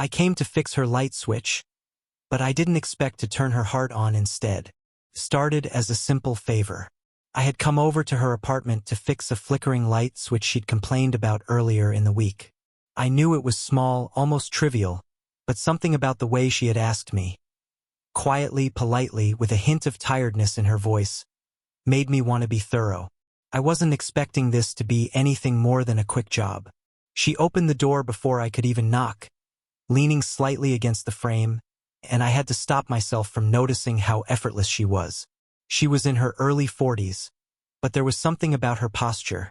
I came to fix her light switch, but I didn't expect to turn her heart on instead. Started as a simple favor. I had come over to her apartment to fix a flickering light switch she'd complained about earlier in the week. I knew it was small, almost trivial, but something about the way she had asked me, quietly, politely, with a hint of tiredness in her voice, made me want to be thorough. I wasn't expecting this to be anything more than a quick job. She opened the door before I could even knock, leaning slightly against the frame, and I had to stop myself from noticing how effortless she was. She was in her early 40s, but there was something about her posture,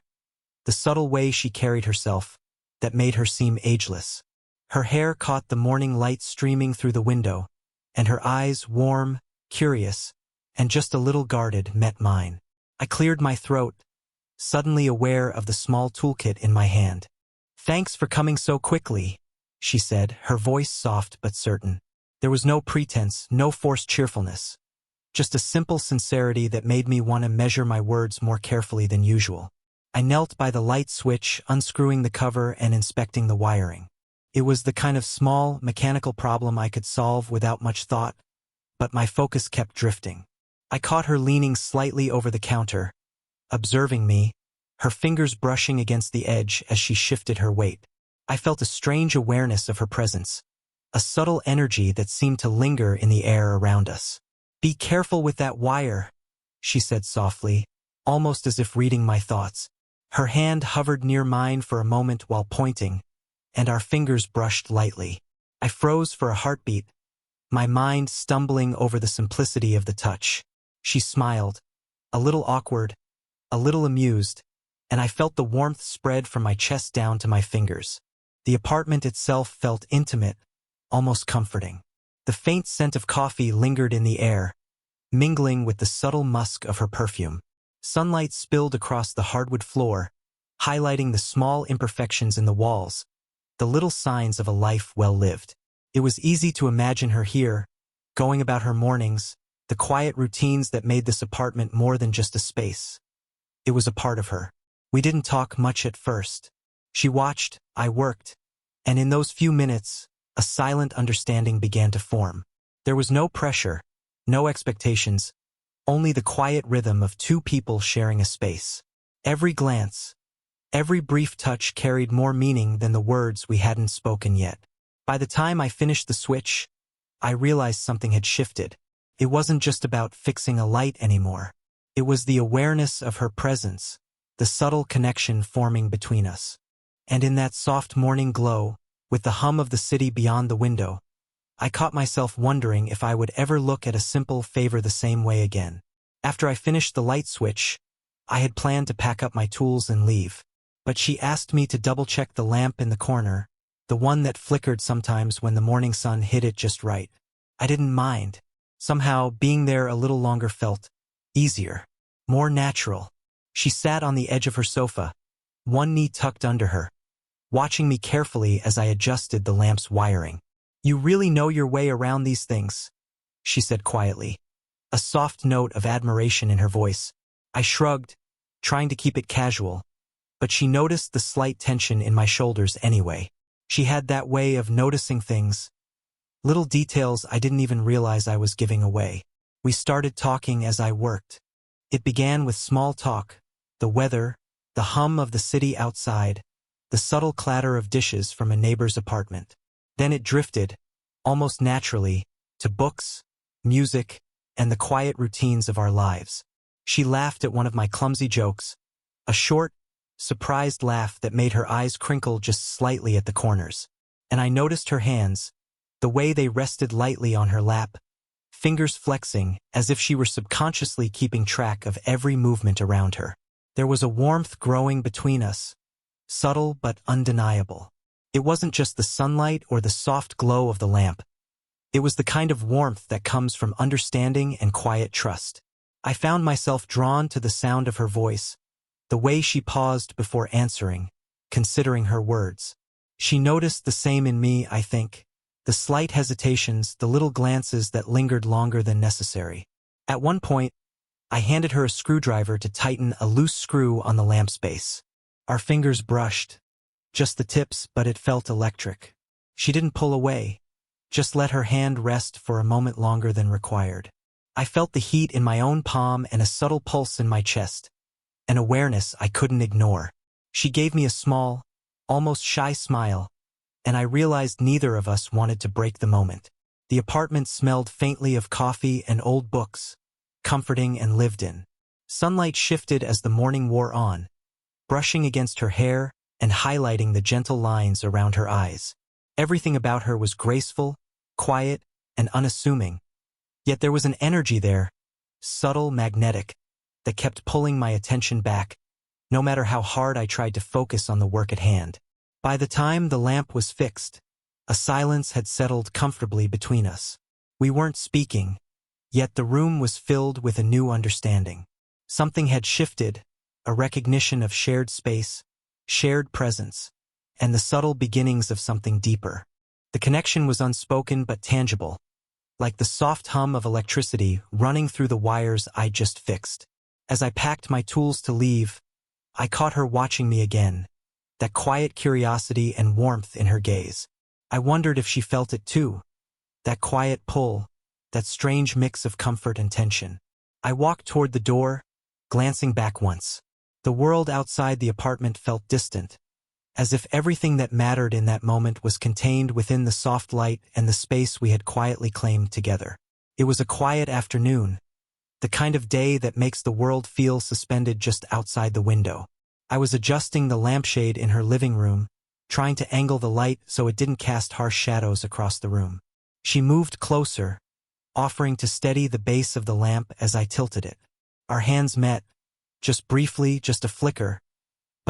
the subtle way she carried herself, that made her seem ageless. Her hair caught the morning light streaming through the window, and her eyes, warm, curious, and just a little guarded, met mine. I cleared my throat, suddenly aware of the small toolkit in my hand. "Thanks for coming so quickly," she said, her voice soft but certain. There was no pretense, no forced cheerfulness, just a simple sincerity that made me want to measure my words more carefully than usual. I knelt by the light switch, unscrewing the cover and inspecting the wiring. It was the kind of small, mechanical problem I could solve without much thought, but my focus kept drifting. I caught her leaning slightly over the counter, observing me, her fingers brushing against the edge as she shifted her weight. I felt a strange awareness of her presence, a subtle energy that seemed to linger in the air around us. "Be careful with that wire," she said softly, almost as if reading my thoughts. Her hand hovered near mine for a moment while pointing, and our fingers brushed lightly. I froze for a heartbeat, my mind stumbling over the simplicity of the touch. She smiled, a little awkward, a little amused, and I felt the warmth spread from my chest down to my fingers. The apartment itself felt intimate, almost comforting. The faint scent of coffee lingered in the air, mingling with the subtle musk of her perfume. Sunlight spilled across the hardwood floor, highlighting the small imperfections in the walls, the little signs of a life well lived. It was easy to imagine her here, going about her mornings, the quiet routines that made this apartment more than just a space. It was a part of her. We didn't talk much at first. She watched, I worked, and in those few minutes, a silent understanding began to form. There was no pressure, no expectations, only the quiet rhythm of two people sharing a space. Every glance, every brief touch carried more meaning than the words we hadn't spoken yet. By the time I finished the switch, I realized something had shifted. It wasn't just about fixing a light anymore. It was the awareness of her presence, the subtle connection forming between us. And in that soft morning glow, with the hum of the city beyond the window, I caught myself wondering if I would ever look at a simple favor the same way again. After I finished the light switch, I had planned to pack up my tools and leave. But she asked me to double-check the lamp in the corner, the one that flickered sometimes when the morning sun hit it just right. I didn't mind. Somehow, being there a little longer felt easier, more natural. She sat on the edge of her sofa, one knee tucked under her, watching me carefully as I adjusted the lamp's wiring. "You really know your way around these things," she said quietly, a soft note of admiration in her voice. I shrugged, trying to keep it casual, but she noticed the slight tension in my shoulders anyway. She had that way of noticing things, little details I didn't even realize I was giving away. We started talking as I worked. It began with small talk, the weather, the hum of the city outside, the subtle clatter of dishes from a neighbor's apartment. Then it drifted, almost naturally, to books, music, and the quiet routines of our lives. She laughed at one of my clumsy jokes, a short, surprised laugh that made her eyes crinkle just slightly at the corners. And I noticed her hands, the way they rested lightly on her lap, fingers flexing as if she were subconsciously keeping track of every movement around her. There was a warmth growing between us, subtle but undeniable. It wasn't just the sunlight or the soft glow of the lamp. It was the kind of warmth that comes from understanding and quiet trust. I found myself drawn to the sound of her voice, the way she paused before answering, considering her words. She noticed the same in me, I think, the slight hesitations, the little glances that lingered longer than necessary. At one point, I handed her a screwdriver to tighten a loose screw on the lamp's base. Our fingers brushed, just the tips, but it felt electric. She didn't pull away, just let her hand rest for a moment longer than required. I felt the heat in my own palm and a subtle pulse in my chest, an awareness I couldn't ignore. She gave me a small, almost shy smile, and I realized neither of us wanted to break the moment. The apartment smelled faintly of coffee and old books, comforting and lived in. Sunlight shifted as the morning wore on, brushing against her hair and highlighting the gentle lines around her eyes. Everything about her was graceful, quiet, and unassuming. Yet there was an energy there, subtle, magnetic, that kept pulling my attention back, no matter how hard I tried to focus on the work at hand. By the time the lamp was fixed, a silence had settled comfortably between us. We weren't speaking, yet the room was filled with a new understanding. Something had shifted, a recognition of shared space, shared presence, and the subtle beginnings of something deeper. The connection was unspoken but tangible, like the soft hum of electricity running through the wires I'd just fixed. As I packed my tools to leave, I caught her watching me again, that quiet curiosity and warmth in her gaze. I wondered if she felt it too, that quiet pull, that strange mix of comfort and tension. I walked toward the door, glancing back once. The world outside the apartment felt distant, as if everything that mattered in that moment was contained within the soft light and the space we had quietly claimed together. It was a quiet afternoon, the kind of day that makes the world feel suspended just outside the window. I was adjusting the lampshade in her living room, trying to angle the light so it didn't cast harsh shadows across the room. She moved closer, offering to steady the base of the lamp as I tilted it. Our hands met, just briefly, just a flicker,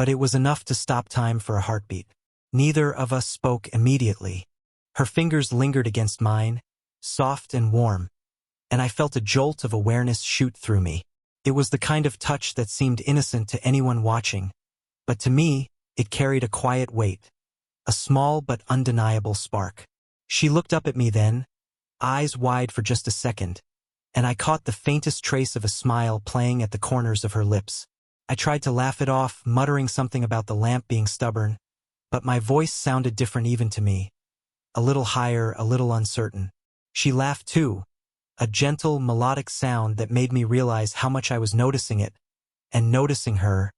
but it was enough to stop time for a heartbeat. Neither of us spoke immediately. Her fingers lingered against mine, soft and warm, and I felt a jolt of awareness shoot through me. It was the kind of touch that seemed innocent to anyone watching, but to me, it carried a quiet weight, a small but undeniable spark. She looked up at me then, eyes wide for just a second, and I caught the faintest trace of a smile playing at the corners of her lips. I tried to laugh it off, muttering something about the lamp being stubborn, but my voice sounded different even to me, a little higher, a little uncertain. She laughed too, a gentle, melodic sound that made me realize how much I was noticing it, and noticing her,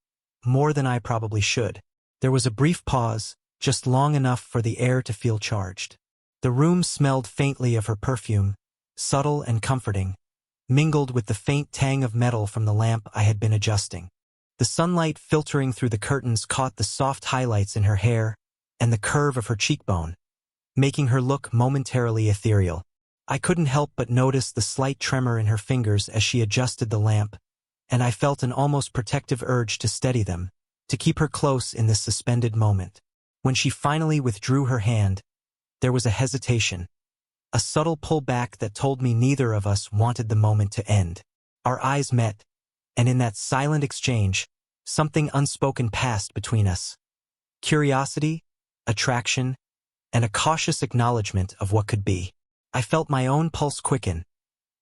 more than I probably should. There was a brief pause, just long enough for the air to feel charged. The room smelled faintly of her perfume, subtle and comforting, mingled with the faint tang of metal from the lamp I had been adjusting. The sunlight filtering through the curtains caught the soft highlights in her hair and the curve of her cheekbone, making her look momentarily ethereal. I couldn't help but notice the slight tremor in her fingers as she adjusted the lamp, and I felt an almost protective urge to steady them, to keep her close in this suspended moment. When she finally withdrew her hand, there was a hesitation, a subtle pullback that told me neither of us wanted the moment to end. Our eyes met, and in that silent exchange, something unspoken passed between us. Curiosity, attraction, and a cautious acknowledgement of what could be. I felt my own pulse quicken,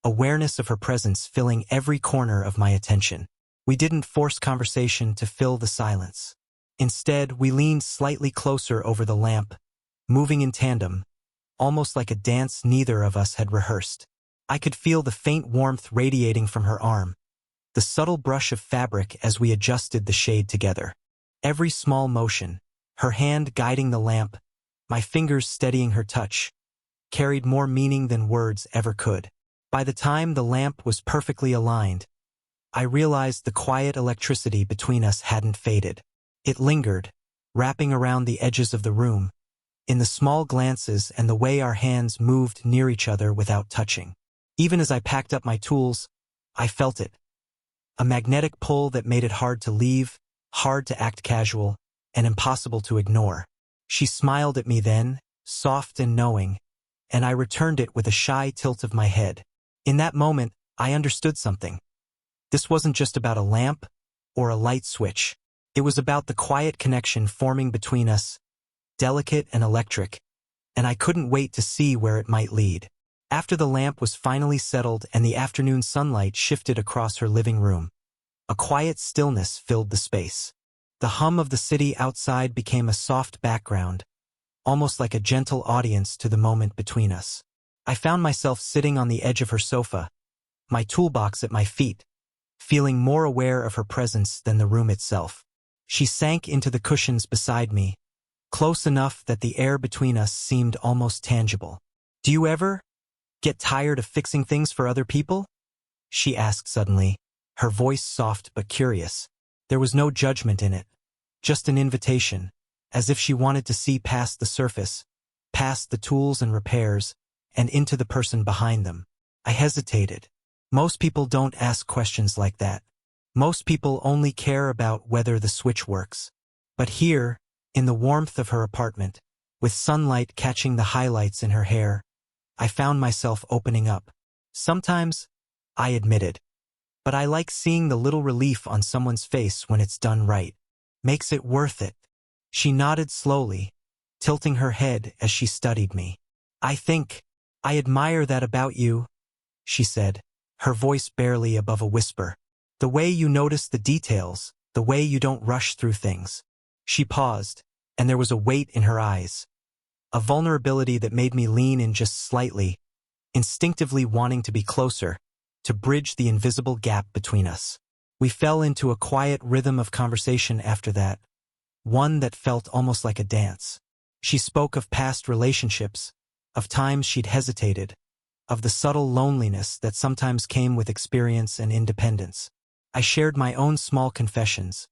awareness of her presence filling every corner of my attention. We didn't force conversation to fill the silence. Instead, we leaned slightly closer over the lamp, moving in tandem, almost like a dance neither of us had rehearsed. I could feel the faint warmth radiating from her arm, the subtle brush of fabric as we adjusted the shade together. Every small motion, her hand guiding the lamp, my fingers steadying her touch, carried more meaning than words ever could. By the time the lamp was perfectly aligned, I realized the quiet electricity between us hadn't faded. It lingered, wrapping around the edges of the room, in the small glances and the way our hands moved near each other without touching. Even as I packed up my tools, I felt it. A magnetic pull that made it hard to leave, hard to act casual, and impossible to ignore. She smiled at me then, soft and knowing, and I returned it with a shy tilt of my head. In that moment, I understood something. This wasn't just about a lamp or a light switch. It was about the quiet connection forming between us, delicate and electric, and I couldn't wait to see where it might lead. After the lamp was finally settled and the afternoon sunlight shifted across her living room, a quiet stillness filled the space. The hum of the city outside became a soft background, almost like a gentle audience to the moment between us. I found myself sitting on the edge of her sofa, my toolbox at my feet, feeling more aware of her presence than the room itself. She sank into the cushions beside me, close enough that the air between us seemed almost tangible. "Do you ever get tired of fixing things for other people?" she asked suddenly, her voice soft but curious. There was no judgment in it, just an invitation, as if she wanted to see past the surface, past the tools and repairs, and into the person behind them. I hesitated. Most people don't ask questions like that. Most people only care about whether the switch works. But here, in the warmth of her apartment, with sunlight catching the highlights in her hair, I found myself opening up. "Sometimes," I admitted, "but I like seeing the little relief on someone's face when it's done right. Makes it worth it." She nodded slowly, tilting her head as she studied me. I admire that about you," she said, her voice barely above a whisper. "The way you notice the details, the way you don't rush through things." She paused, and there was a weight in her eyes, a vulnerability that made me lean in just slightly, instinctively wanting to be closer, to bridge the invisible gap between us. We fell into a quiet rhythm of conversation after that, one that felt almost like a dance. She spoke of past relationships, of times she'd hesitated, of the subtle loneliness that sometimes came with experience and independence. I shared my own small confessions,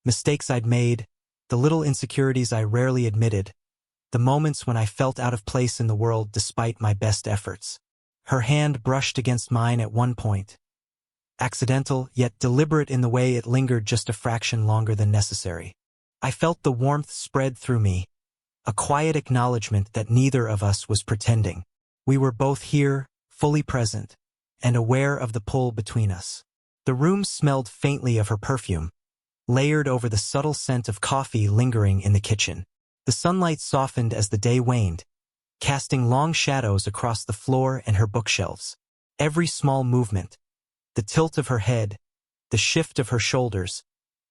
mistakes I'd made, the little insecurities I rarely admitted, the moments when I felt out of place in the world despite my best efforts. Her hand brushed against mine at one point, accidental yet deliberate in the way it lingered just a fraction longer than necessary. I felt the warmth spread through me, a quiet acknowledgement that neither of us was pretending. We were both here, fully present, and aware of the pull between us. The room smelled faintly of her perfume, layered over the subtle scent of coffee lingering in the kitchen. The sunlight softened as the day waned, casting long shadows across the floor and her bookshelves. Every small movement, the tilt of her head, the shift of her shoulders,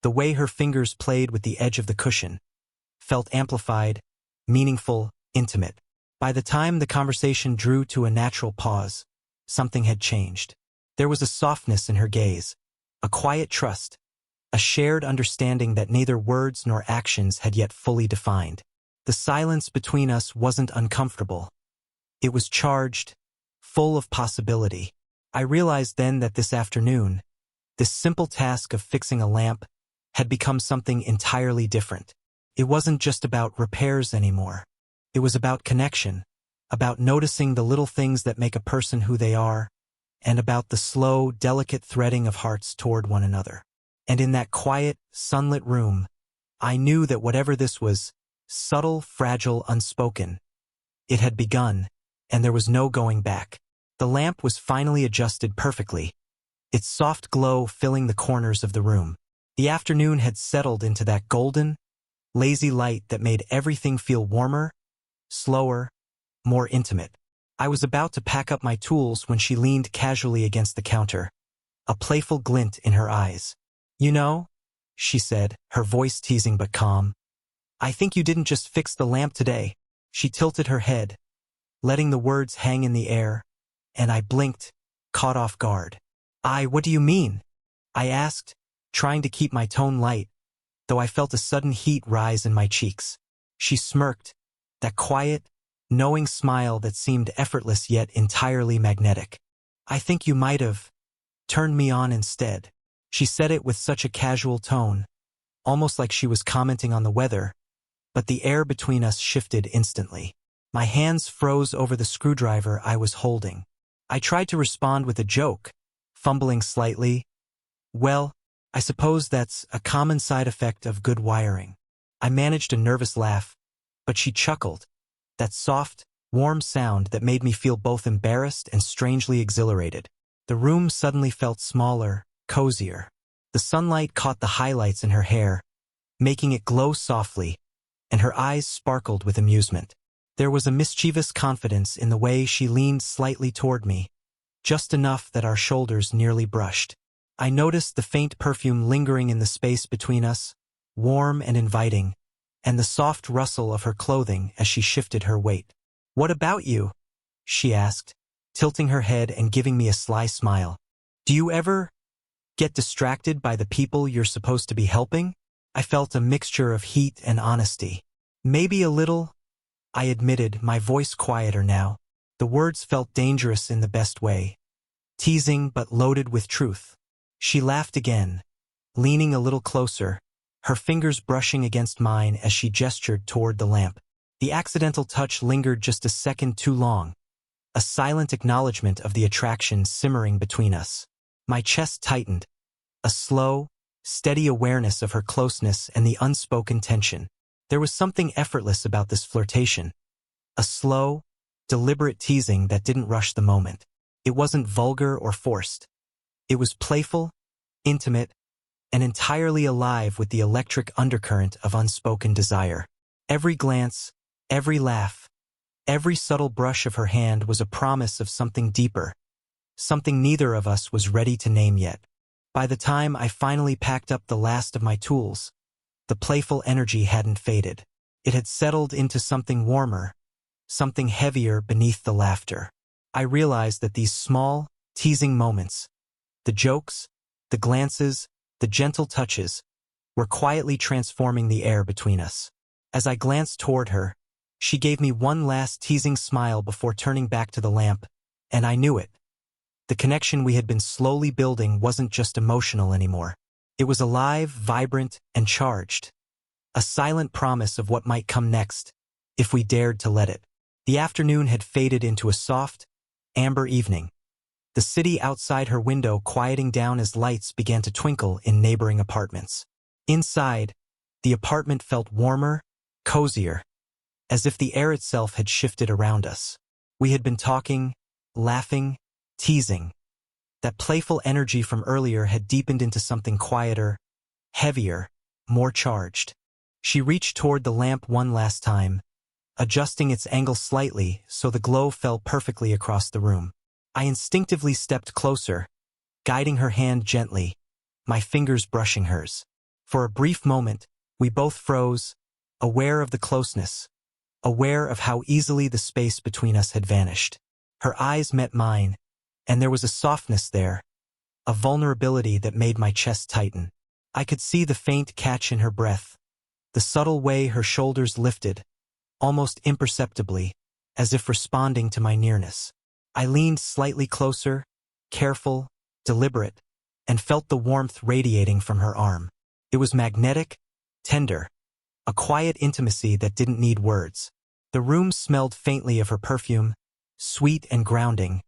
the way her fingers played with the edge of the cushion, felt amplified, meaningful, intimate. By the time the conversation drew to a natural pause, something had changed. There was a softness in her gaze, a quiet trust, a shared understanding that neither words nor actions had yet fully defined. The silence between us wasn't uncomfortable. It was charged, full of possibility. I realized then that this afternoon, this simple task of fixing a lamp had become something entirely different. It wasn't just about repairs anymore. It was about connection, about noticing the little things that make a person who they are, and about the slow, delicate threading of hearts toward one another. And in that quiet, sunlit room, I knew that whatever this was, subtle, fragile, unspoken, it had begun, and there was no going back. The lamp was finally adjusted perfectly, its soft glow filling the corners of the room. The afternoon had settled into that golden, lazy light that made everything feel warmer, slower, more intimate. I was about to pack up my tools when she leaned casually against the counter, a playful glint in her eyes. "You know," she said, her voice teasing but calm, "I think you didn't just fix the lamp today." She tilted her head, letting the words hang in the air, and I blinked, caught off guard. What do you mean?" I asked, trying to keep my tone light, though I felt a sudden heat rise in my cheeks. She smirked, that quiet, knowing smile that seemed effortless yet entirely magnetic. "I think you might have turned me on instead." She said it with such a casual tone, almost like she was commenting on the weather, but the air between us shifted instantly. My hands froze over the screwdriver I was holding. I tried to respond with a joke, fumbling slightly. "Well, I suppose that's a common side effect of good wiring." I managed a nervous laugh, but she chuckled, that soft, warm sound that made me feel both embarrassed and strangely exhilarated. The room suddenly felt smaller, cozier. The sunlight caught the highlights in her hair, making it glow softly, and her eyes sparkled with amusement. There was a mischievous confidence in the way she leaned slightly toward me, just enough that our shoulders nearly brushed. I noticed the faint perfume lingering in the space between us, warm and inviting, and the soft rustle of her clothing as she shifted her weight. "What about you?" she asked, tilting her head and giving me a sly smile. "Do you ever get distracted by the people you're supposed to be helping?" I felt a mixture of heat and honesty. "Maybe a little," I admitted, my voice quieter now. The words felt dangerous in the best way, teasing but loaded with truth. She laughed again, leaning a little closer, her fingers brushing against mine as she gestured toward the lamp. The accidental touch lingered just a second too long, a silent acknowledgement of the attraction simmering between us. My chest tightened, a slow, steady awareness of her closeness and the unspoken tension. There was something effortless about this flirtation, a slow, deliberate teasing that didn't rush the moment. It wasn't vulgar or forced. It was playful, intimate, and entirely alive with the electric undercurrent of unspoken desire. Every glance, every laugh, every subtle brush of her hand was a promise of something deeper, something neither of us was ready to name yet. By the time I finally packed up the last of my tools, the playful energy hadn't faded. It had settled into something warmer, something heavier beneath the laughter. I realized that these small, teasing moments, the jokes, the glances, the gentle touches, were quietly transforming the air between us. As I glanced toward her, she gave me one last teasing smile before turning back to the lamp, and I knew it. The connection we had been slowly building wasn't just emotional anymore. It was alive, vibrant, and charged. A silent promise of what might come next, if we dared to let it. The afternoon had faded into a soft, amber evening, the city outside her window quieting down as lights began to twinkle in neighboring apartments. Inside, the apartment felt warmer, cozier, as if the air itself had shifted around us. We had been talking, laughing, teasing. That playful energy from earlier had deepened into something quieter, heavier, more charged. She reached toward the lamp one last time, adjusting its angle slightly so the glow fell perfectly across the room. I instinctively stepped closer, guiding her hand gently, my fingers brushing hers. For a brief moment, we both froze, aware of the closeness, aware of how easily the space between us had vanished. Her eyes met mine, and there was a softness there, a vulnerability that made my chest tighten. I could see the faint catch in her breath, the subtle way her shoulders lifted, almost imperceptibly, as if responding to my nearness. I leaned slightly closer, careful, deliberate, and felt the warmth radiating from her arm. It was magnetic, tender, a quiet intimacy that didn't need words. The room smelled faintly of her perfume, sweet and grounding,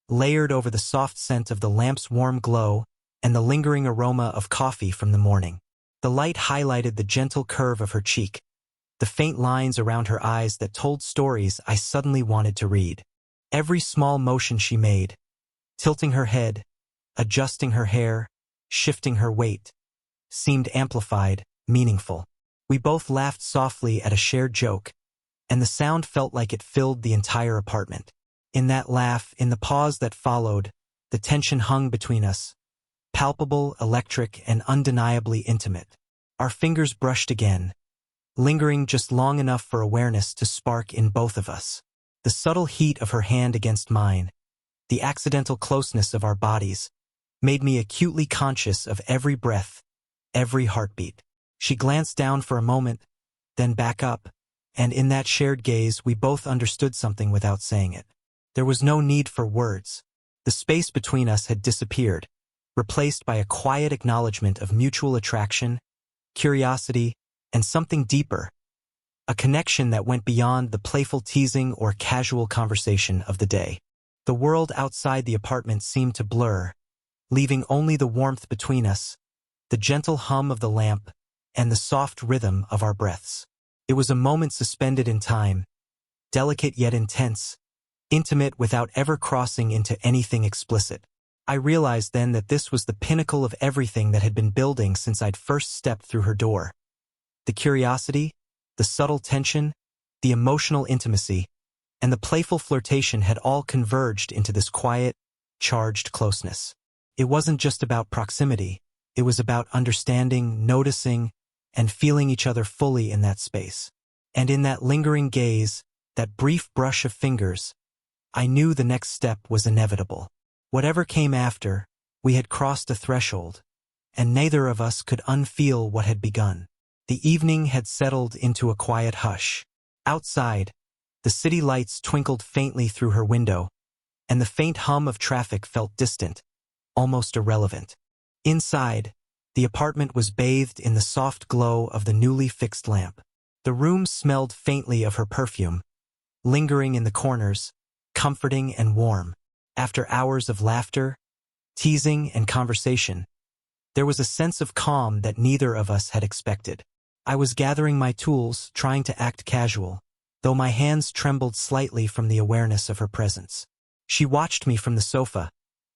layered over the soft scent of the lamp's warm glow and the lingering aroma of coffee from the morning. The light highlighted the gentle curve of her cheek, the faint lines around her eyes that told stories I suddenly wanted to read. Every small motion she made, tilting her head, adjusting her hair, shifting her weight, seemed amplified, meaningful. We both laughed softly at a shared joke, and the sound felt like it filled the entire apartment. In that laugh, in the pause that followed, the tension hung between us, palpable, electric, and undeniably intimate. Our fingers brushed again, lingering just long enough for awareness to spark in both of us. The subtle heat of her hand against mine, the accidental closeness of our bodies, made me acutely conscious of every breath, every heartbeat. She glanced down for a moment, then back up, and in that shared gaze we both understood something without saying it. There was no need for words. The space between us had disappeared, replaced by a quiet acknowledgement of mutual attraction, curiosity, and something deeper, a connection that went beyond the playful teasing or casual conversation of the day. The world outside the apartment seemed to blur, leaving only the warmth between us, the gentle hum of the lamp, and the soft rhythm of our breaths. It was a moment suspended in time, delicate yet intense, intimate without ever crossing into anything explicit. I realized then that this was the pinnacle of everything that had been building since I'd first stepped through her door. The curiosity, the subtle tension, the emotional intimacy, and the playful flirtation had all converged into this quiet, charged closeness. It wasn't just about proximity. It was about understanding, noticing, and feeling each other fully in that space. And in that lingering gaze, that brief brush of fingers, I knew the next step was inevitable. Whatever came after, we had crossed a threshold, and neither of us could unfeel what had begun. The evening had settled into a quiet hush. Outside, the city lights twinkled faintly through her window, and the faint hum of traffic felt distant, almost irrelevant. Inside, the apartment was bathed in the soft glow of the newly fixed lamp. The room smelled faintly of her perfume, lingering in the corners, comforting and warm. After hours of laughter, teasing, and conversation, there was a sense of calm that neither of us had expected. I was gathering my tools, trying to act casual, though my hands trembled slightly from the awareness of her presence. She watched me from the sofa,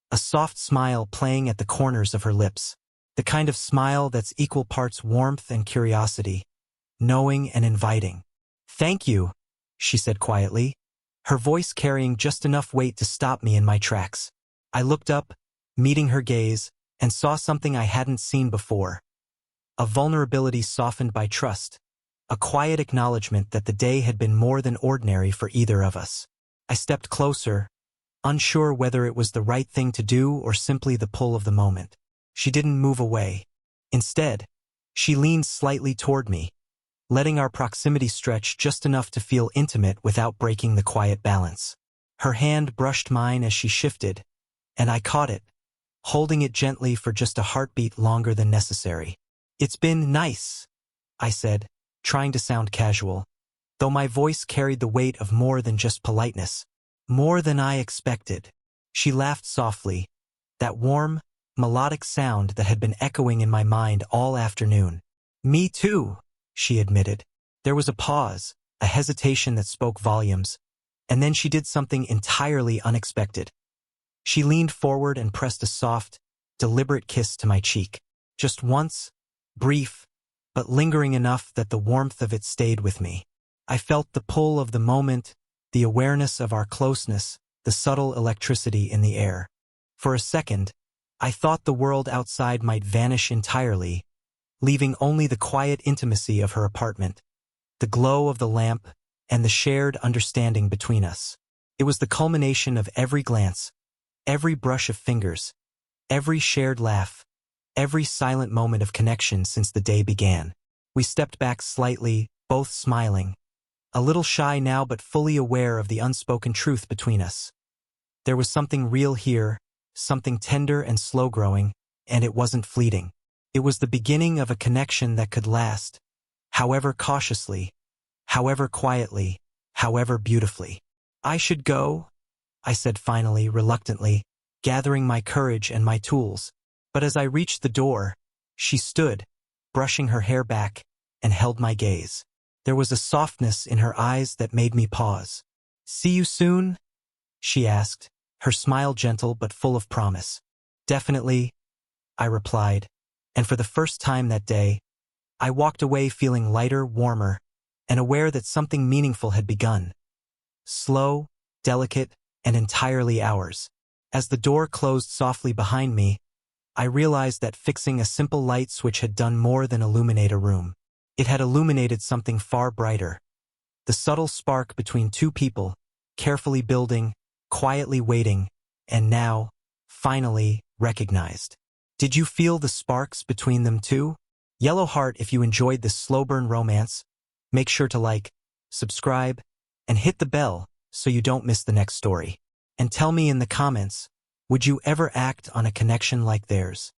a soft smile playing at the corners of her lips, the kind of smile that's equal parts warmth and curiosity, knowing and inviting. "Thank you," she said quietly, her voice carrying just enough weight to stop me in my tracks. I looked up, meeting her gaze, and saw something I hadn't seen before. A vulnerability softened by trust, a quiet acknowledgement that the day had been more than ordinary for either of us. I stepped closer, unsure whether it was the right thing to do or simply the pull of the moment. She didn't move away. Instead, she leaned slightly toward me, letting our proximity stretch just enough to feel intimate without breaking the quiet balance. Her hand brushed mine as she shifted, and I caught it, holding it gently for just a heartbeat longer than necessary. "It's been nice," I said, trying to sound casual, though my voice carried the weight of more than just politeness. "More than I expected." She laughed softly, that warm, melodic sound that had been echoing in my mind all afternoon. "Me too," she admitted. There was a pause, a hesitation that spoke volumes, and then she did something entirely unexpected. She leaned forward and pressed a soft, deliberate kiss to my cheek. Just once, brief, but lingering enough that the warmth of it stayed with me. I felt the pull of the moment, the awareness of our closeness, the subtle electricity in the air. For a second, I thought the world outside might vanish entirely, leaving only the quiet intimacy of her apartment, the glow of the lamp, and the shared understanding between us. It was the culmination of every glance, every brush of fingers, every shared laugh, every silent moment of connection since the day began. We stepped back slightly, both smiling, a little shy now but fully aware of the unspoken truth between us. There was something real here, something tender and slow-growing, and it wasn't fleeting. It was the beginning of a connection that could last, however cautiously, however quietly, however beautifully. "I should go," I said finally, reluctantly, gathering my courage and my tools. But as I reached the door, she stood, brushing her hair back, and held my gaze. There was a softness in her eyes that made me pause. "See you soon?" she asked, her smile gentle but full of promise. "Definitely," I replied, and for the first time that day, I walked away feeling lighter, warmer, and aware that something meaningful had begun. Slow, delicate, and entirely ours. As the door closed softly behind me, I realized that fixing a simple light switch had done more than illuminate a room. It had illuminated something far brighter. The subtle spark between two people, carefully building, quietly waiting, and now, finally, recognized. Did you feel the sparks between them too? Yellow heart if you enjoyed this slow burn romance. Make sure to like, subscribe, and hit the bell so you don't miss the next story. And tell me in the comments, would you ever act on a connection like theirs?